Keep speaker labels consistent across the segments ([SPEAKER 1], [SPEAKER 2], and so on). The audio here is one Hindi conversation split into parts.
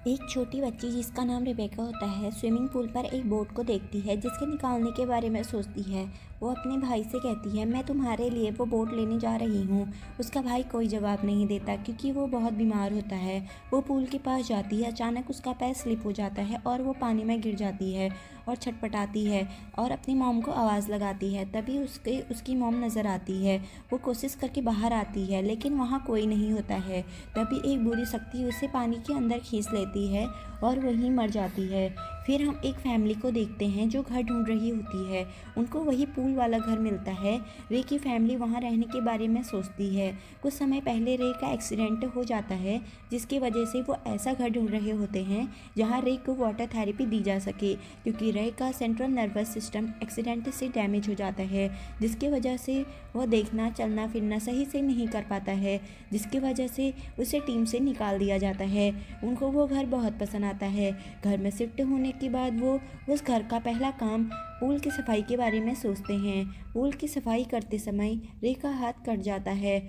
[SPEAKER 1] एक छोटी बच्ची जिसका नाम रेबेका होता है स्विमिंग पूल पर एक बोट को देखती है जिसके निकालने के बारे में सोचती है। वो अपने भाई से कहती है, मैं तुम्हारे लिए वो बोट लेने जा रही हूँ। उसका भाई कोई जवाब नहीं देता क्योंकि वो बहुत बीमार होता है। वो पूल के पास जाती है, अचानक उसका पैर स्लिप हो जाता है और वो पानी में गिर जाती है और छटपटाती है और अपनी मॉम को आवाज़ लगाती है। तभी उसकी मॉम नज़र आती है। वो कोशिश करके बाहर आती है लेकिन वहाँ कोई नहीं होता है। तभी एक बुरी शक्ति उसे पानी के अंदर खींच लेती है और वहीं मर जाती है। फिर हम एक फैमिली को देखते हैं जो घर ढूंढ रही होती है। उनको वही पूल वाला घर मिलता है। रे की फैमिली वहाँ रहने के बारे में सोचती है। कुछ समय पहले रे का एक्सीडेंट हो जाता है जिसकी वजह से वो ऐसा घर ढूंढ रहे होते हैं जहाँ रे को वाटर थेरेपी दी जा सके, क्योंकि रे का सेंट्रल नर्वस सिस्टम एक्सीडेंट से डैमेज हो जाता है जिसकी वजह से वह देखना चलना फिरना सही से नहीं कर पाता है, जिसकी वजह से उसे टीम से निकाल दिया जाता है। उनको वो घर बहुत पसंद आता है। घर में शिफ्ट होने के बाद वो उस घर का पहला काम पूल की सफाई के बारे में सोचते हैं। पूल की सफाई करते समय रे का हाथ कट जाता है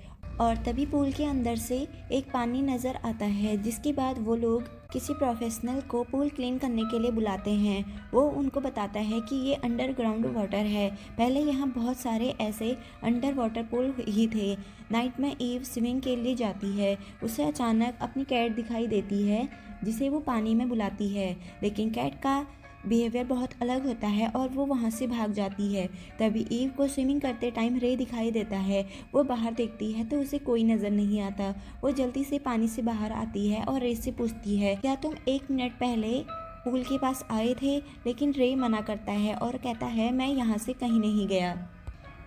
[SPEAKER 1] और तभी पूल के अंदर से एक पानी नज़र आता है, जिसके बाद वो लोग किसी प्रोफेशनल को पूल क्लीन करने के लिए बुलाते हैं। वो उनको बताता है कि ये अंडरग्राउंड वाटर है। पहले यहाँ बहुत सारे ऐसे अंडर वाटर पूल ही थे। नाइट में ईव स्विमिंग के लिए जाती है। उसे अचानक अपनी कैट दिखाई देती है जिसे वो पानी में बुलाती है, लेकिन कैट का बिहेवियर बहुत अलग होता है और वो वहाँ से भाग जाती है। तभी ईव को स्विमिंग करते टाइम रे दिखाई देता है। वो बाहर देखती है तो उसे कोई नज़र नहीं आता। वो जल्दी से पानी से बाहर आती है और रे से पूछती है, क्या तुम 1 मिनट पहले पूल के पास आए थे? लेकिन रे मना करता है और कहता है, मैं यहाँ से कहीं नहीं गया।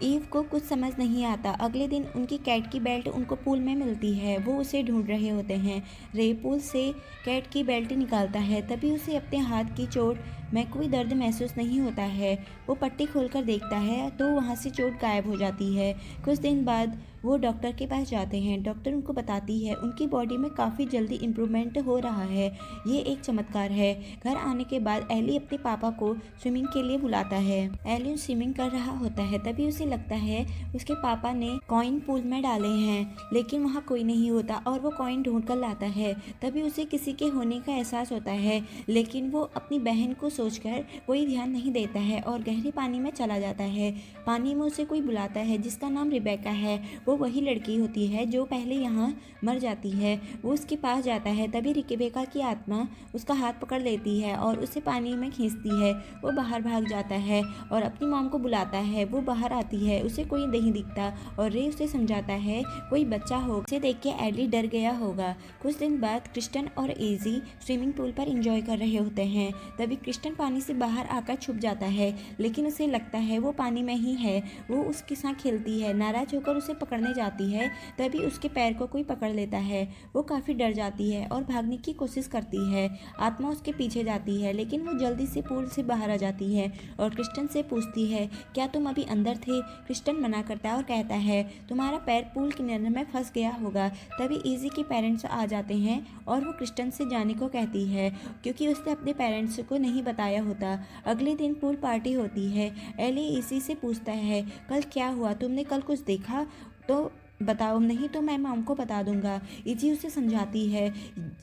[SPEAKER 1] ईव को कुछ समझ नहीं आता। अगले दिन उनकी कैट की बेल्ट उनको पूल में मिलती है। वो उसे ढूंढ रहे होते हैं। रे पूल से कैट की बेल्ट निकालता है। तभी उसे अपने हाथ की चोट में कोई दर्द महसूस नहीं होता है। वो पट्टी खोलकर देखता है तो वहाँ से चोट गायब हो जाती है। कुछ दिन बाद वो डॉक्टर के पास जाते हैं। डॉक्टर उनको बताती है उनकी बॉडी में काफ़ी जल्दी इम्प्रूवमेंट हो रहा है। ये एक चमत्कार है। घर आने के बाद एली अपने पापा को स्विमिंग के लिए बुलाता है। एली स्विमिंग कर रहा होता है। तभी उसे लगता है उसके पापा ने कॉइन पूल में डाले हैं, लेकिन वहाँ कोई नहीं होता और वो कॉइन ढूंढ कर लाता है। तभी उसे किसी के होने का एहसास होता है, लेकिन वो अपनी बहन को सोचकर कोई ध्यान नहीं देता है और गहरे पानी में चला जाता है। पानी में उसे कोई बुलाता है जिसका नाम रेबेका है। वो वही लड़की होती है जो पहले यहाँ मर जाती है। वो उसके पास जाता है। तभी रेबेका की आत्मा उसका हाथ पकड़ लेती है और उसे पानी में खींचती है। वो बाहर भाग जाता है और अपनी मॉम को बुलाता है। वो बाहर आती है, उसे कोई नहीं दिखता और रे उसे समझाता है कोई बच्चा होगा। उसे देख के एली डर गया होगा। कुछ दिन बाद क्रिस्टन और एजी स्विमिंग पूल पर एंजॉय कर रहे होते हैं। तभी क्रिस्टन पानी से बाहर आकर छुप जाता है, लेकिन उसे लगता है वो पानी में ही है। वो उसके साथ खेलती है। नाराज होकर उसे पकड़ने जाती है। तभी उसके पैर को कोई पकड़ लेता है। वो काफ़ी डर जाती है और भागने की कोशिश करती है। आत्मा उसके पीछे जाती है, लेकिन वो जल्दी से पूल से बाहर आ जाती है और क्रिस्टन से पूछती है, क्या तुम अभी अंदर थे? क्रिस्टन मना करता है और कहता है, तुम्हारा पैर पूल किनारे में फंस गया होगा। तभी इजी के पेरेंट्स आ जाते हैं और वो क्रिस्टन से जाने को कहती है क्योंकि उसने अपने पेरेंट्स को नहीं बताया होता। अगले दिन पूल पार्टी होती है। एली इजी से पूछता है, कल क्या हुआ? तुमने कल कुछ देखा तो बताओ, नहीं तो मैं मॉम को बता दूंगा। इजी उसे समझाती है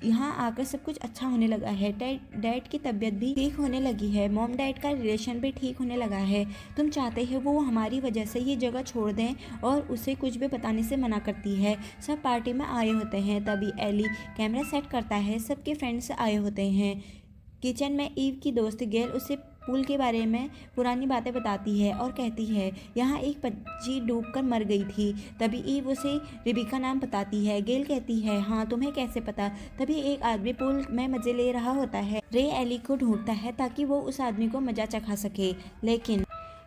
[SPEAKER 1] यहाँ आकर सब कुछ अच्छा होने लगा है। डैड की तबीयत भी ठीक होने लगी है। मॉम डैड का रिलेशन भी ठीक होने लगा है। तुम चाहते हो वो हमारी वजह से ये जगह छोड़ दें, और उसे कुछ भी बताने से मना करती है। सब पार्टी में आए होते हैं। तभी एली कैमरा सेट करता है। सबके फ्रेंड्स आए होते हैं। किचन में ईव की दोस्त गेल उसे पूल के बारे में पुरानी बातें बताती है और कहती है यहाँ एक बच्ची डूबकर मर गई थी। तभी ईव उसे रेबेका नाम बताती है। गेल कहती है, हाँ तुम्हें कैसे पता? तभी एक आदमी पूल में मजे ले रहा होता है। रे एली को ढूंढता है ताकि वो उस आदमी को मजा चखा सके, लेकिन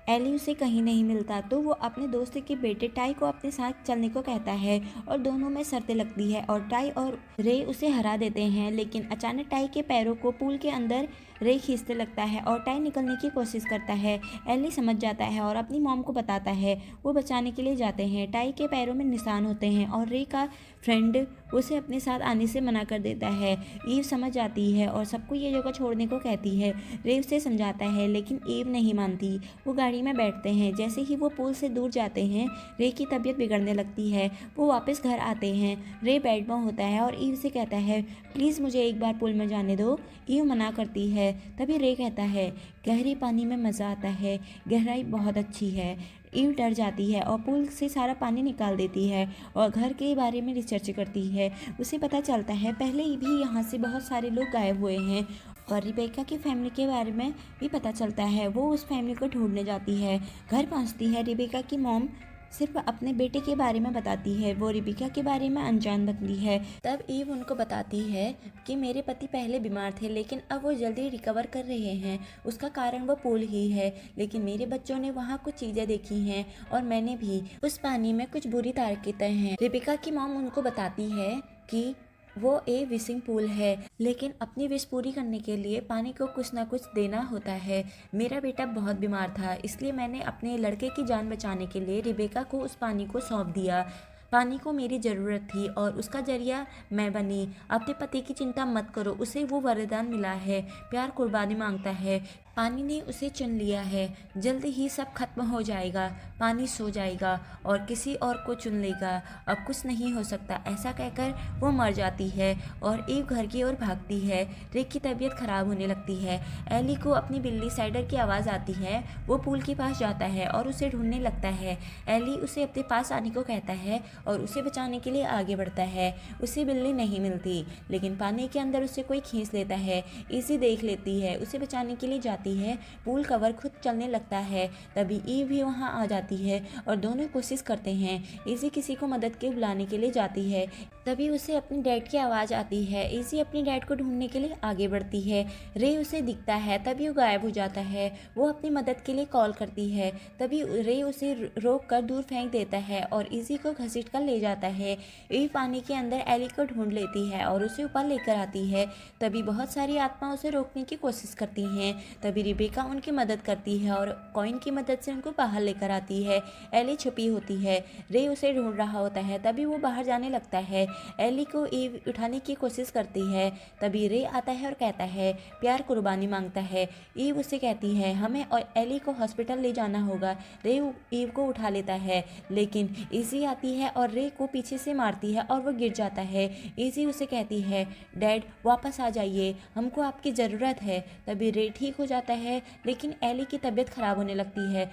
[SPEAKER 1] एली उसे कहीं नहीं मिलता। तो वो अपने दोस्त के बेटे टाई को अपने साथ चलने को कहता है और दोनों में शर्तें लगती है और टाई और रे उसे हरा देते हैं। लेकिन अचानक टाई के पैरों को पूल के अंदर रे खींचने लगता है और टाई निकलने की कोशिश करता है। एली समझ जाता है और अपनी मॉम को बताता है। वो बचाने के लिए जाते हैं। टाई के पैरों में निशान होते हैं और रे का फ्रेंड उसे अपने साथ आने से मना कर देता है। ईव समझ जाती है और सबको ये जगह छोड़ने को कहती है। रे उसे समझाता है लेकिन ईव नहीं मानती। वो गाड़ी में बैठते हैं। जैसे ही वो पुल से दूर जाते हैं रे की तबीयत बिगड़ने लगती है। वो वापस घर आते हैं। रे बेड में होता है और ईव से कहता है प्लीज़ मुझे एक बार पुल में जाने दो। ईव मना करती है। तभी रे कहता है गहरे पानी में मज़ा आता है, गहराई बहुत अच्छी है। ईव डर जाती है और पुल से सारा पानी निकाल देती है और घर के बारे में रिसर्च करती है। उसे पता चलता है पहले ही भी यहाँ से बहुत सारे लोग गायब हुए हैं और रिबेका की फैमिली के बारे में भी पता चलता है। वो उस फैमिली को ढूंढने जाती है। घर पहुँचती है। रिबेका की मॉम सिर्फ अपने बेटे के बारे में बताती है। वो रिबिका के बारे में अनजान बनती है। तब ईव उनको बताती है कि मेरे पति पहले बीमार थे लेकिन अब वो जल्दी रिकवर कर रहे हैं। उसका कारण वो पुल ही है। लेकिन मेरे बच्चों ने वहाँ कुछ चीज़ें देखी हैं और मैंने भी। उस पानी में कुछ बुरी ताकतें हैं। रिबिका की मॉम उनको बताती है कि वो एक विशिंग पूल है लेकिन अपनी विश पूरी करने के लिए पानी को कुछ ना कुछ देना होता है। मेरा बेटा बहुत बीमार था इसलिए मैंने अपने लड़के की जान बचाने के लिए रिबेका को उस पानी को सौंप दिया। पानी को मेरी ज़रूरत थी और उसका जरिया मैं बनी। अपने पति की चिंता मत करो, उसे वो वरदान मिला है, प्यार कुर्बानी मांगता है। पानी ने उसे चुन लिया है। जल्द ही सब खत्म हो जाएगा। पानी सो जाएगा और किसी और को चुन लेगा। अब कुछ नहीं हो सकता। ऐसा कहकर वो मर जाती है और ईव घर की ओर भागती है। रिक की तबीयत खराब होने लगती है। एली को अपनी बिल्ली साइडर की आवाज़ आती है। वो पूल के पास जाता है और उसे ढूंढने लगता है। एली उसे अपने पास आने को कहता है और उसे बचाने के लिए आगे बढ़ता है। उसे बिल्ली नहीं मिलती लेकिन पानी के अंदर उसे कोई खींच लेता है। इसी देख लेती है। उसे बचाने के लिए जाती है। पूल कवर खुद चलने लगता है। तभी ईव भी वहां आ जाती है और दोनों कोशिश करते हैं। इजी किसी को मदद के बुलाने के लिए जाती है। तभी उसे अपने डैड की आवाज़ आती है। इजी अपने डैड को ढूंढने के लिए आगे बढ़ती है। रे उसे दिखता है। तभी वो गायब हो जाता है। वो अपनी मदद के लिए कॉल करती है। तभी रे उसे रोक कर दूर फेंक देता है और इजी को घसीट कर ले जाता है। ईव पानी के अंदर एली को ढूंढ लेती है और उसे ऊपर लेकर आती है। तभी बहुत सारी आत्मा उसे रोकने की कोशिश करती हैं। तभी रिबेका उनकी मदद करती है और कॉइन की मदद से उनको बाहर लेकर आती है। एली छुपी होती है। रे उसे ढूंढ रहा होता है। तभी वो बाहर जाने लगता है। एली को ईव उठाने की कोशिश करती है। तभी रे आता है और कहता है प्यार कुर्बानी मांगता है। ईव उसे कहती है हमें और एली को हॉस्पिटल ले जाना होगा। रे ईव को उठा लेता है लेकिन इजी आती है और रे को पीछे से मारती है और वो गिर जाता है। इजी उसे कहती है डैड वापस आ जाइए, हमको आपकी ज़रूरत है। तभी रे ठीक हो जाता है लेकिन एली की तबीयत खराब होने लगती है।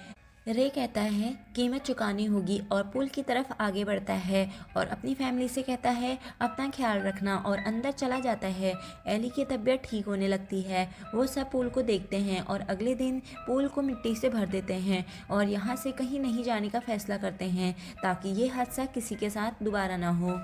[SPEAKER 1] रे कहता है कीमत चुकानी होगी और पुल की तरफ आगे बढ़ता है और अपनी फैमिली से कहता है अपना ख्याल रखना और अंदर चला जाता है। एली की तबीयत ठीक होने लगती है। वो सब पुल को देखते हैं और अगले दिन पुल को मिट्टी से भर देते हैं और यहाँ से कहीं नहीं जाने का फैसला करते हैं ताकि ये हादसा किसी के साथ दोबारा ना हो।